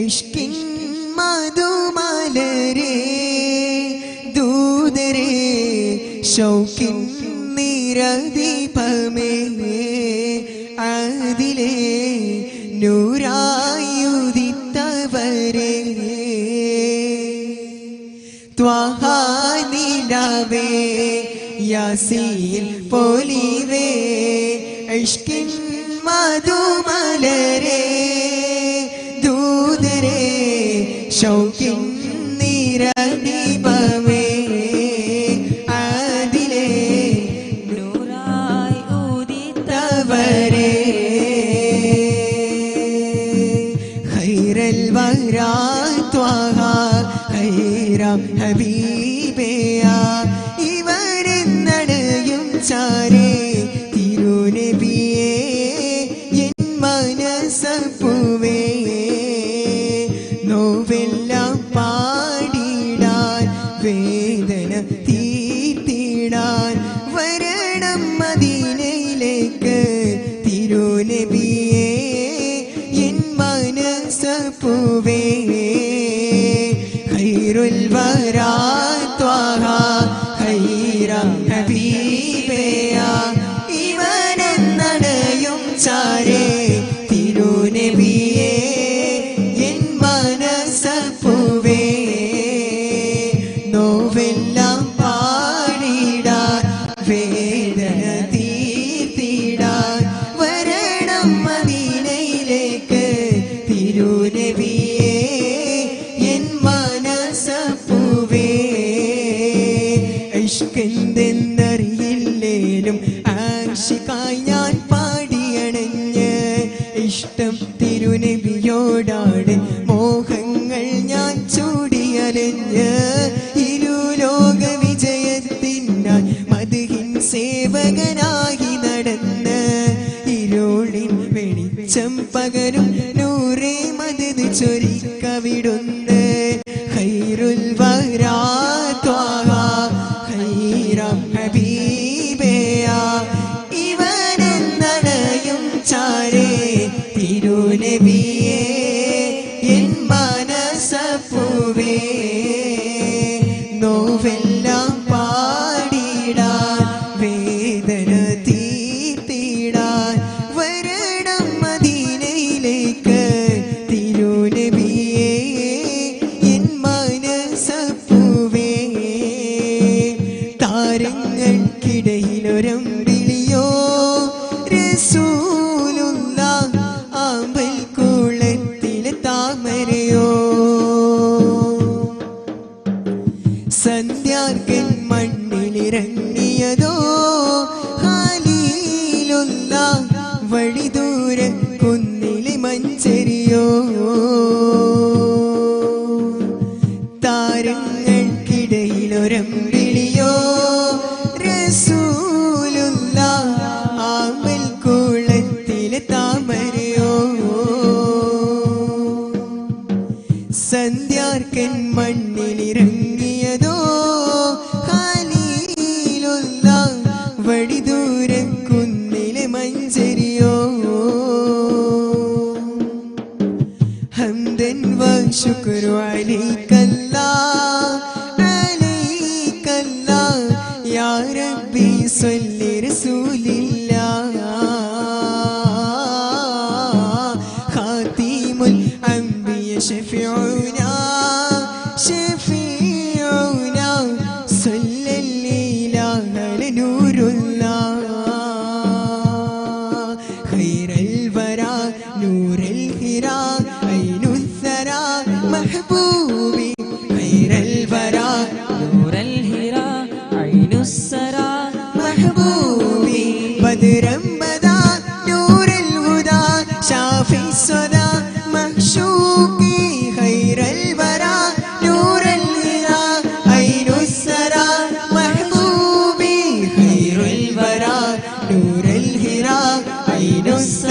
ഇഷ്കിൻ മധുമലരേ ദൂതരേ ശൗക്കിൻ നിരദീപമേ അതിലേ നൂറായുദിത്തവരേ ത്വഹ നിലവേ യാസീൻ പൊലിവേ ഇഷ്കിൻ മധുമലരേ ദൂതരേ ശൗക്കിൻ നിരദീപമേ അതിലേ നൂറായി ഉദിത്തവരേ ഖൈറൽ വരാ ത്വഹ ഖൈറം ഹബീബയാ ഇവരെന്നടയും ചാരേ തിരുനബിയേ എൻ മനസ്സപ്പുവേ നോവെല്ലാം പാടിടാൻ വേദന തീർത്തിടാൻ വരണം മദീനയിലേക്ക് തിരുനബിയേ എൻ മനസ്സപ്പുവേ ഖൈറുൽ വരാ ത്വഹ ഖൈറം ഹബീബയാ ഇവനെന്നടയും ചാരേ തിരുനബിയേ എൻ മനസ്സപ്പുവേ നോവെല്ലാം പാടിടാൻ വേദന തീർത്തിടാൻ വരണം മദീനയിലേക്ക് തിരുനബിയേ എൻ മനസ്സപ്പുവേ ഇഷ്കെന്തെന്നറിയില്ലേലും ആശിക്കായി ഞാൻ പാടിയണഞ്ഞ് ഇഷ്ടം തിരുനബിയോടാണ് മോഹങ്ങൾ ഞാൻ ചൂടിയലഞ്ഞ് ഇരുലോക വിജയത്തിനാൽ മദ്ഹിൻ സേവകനായി നടന്ന് ഇരുളിൻ വെളിച്ചം പകരും നൂറേ മദദ് ചൊരിക്കവിടുന്ന് ഖൈറുൽ വരാ ത്വഹ ഖൈറം ഹബീബയാ ഇവനെന്നടയും ചാരേ തിരുനബിയേ എൻ മനസ്സപ്പുവേ നോവെല്ലാം പാടിടാൻ വേദന തീർത്തിടാൻ വരണം മദീനയിലേക്ക് തിരുനബിയേ എൻ മനസ്സപ്പുവേ താരങ്ങൾക്കിടയിലൊരമ്പിളിയോ റസൂലുള്ളാഹ് ആമ്പൽ കുളത്തിലെ താമരയോ സന്ധ്യാർക്കൻ മണ്ണിലിറങ്ങിയതോ ഖലീലുള്ളാഹ് വഴിദൂര കുന്നിലെ മഞ്ചരിയോ താരങ്ങൾക്കിടയിലൊരമ്പിളിയോ റസൂലുള്ളാഹ് ആമ്പൽ കുളത്തിലെ താമരയോ സന്ധ്യാർക്കൻ മണ്ണിലിറങ്ങിയതോ ഖലീലുള്ളാഹ് വഴിദൂര കുന്നിലെ മഞ്ചരിയോ ഹംദൻ വ ശുക്രു അലൈക്കല്ലാഹ് യാ റബ്ബി സ്വല്ലി റസൂലില്ലാഹ് ഖാതിമുൽ അംബിയ ഷഫീഉനാ സ്വല്ലല്ലാഹു അലൈഹി നൂറുല്ലാഹ് ഖൈറൽ വരാ നൂറുൽ ഹിറാ ഐനുൽ സറാ മഹബൂബി ഖൈറൽ വരാ നൂറൽ ഹിറാ ഐനുസ്സറാ മഹബൂബി ബദ്രം ബദാ നൂറുൽ ഹുദാ ഷാഫി സദാ മഹ്ശൂഖി ഖൈറൽ വരാ നൂറുൽ ഹിറാ ഐനുസ്സറാ മഹബൂബി ഖൈറുൽ വരാ നൂറുൽ ഹിറാ ഐനുസ്സറാ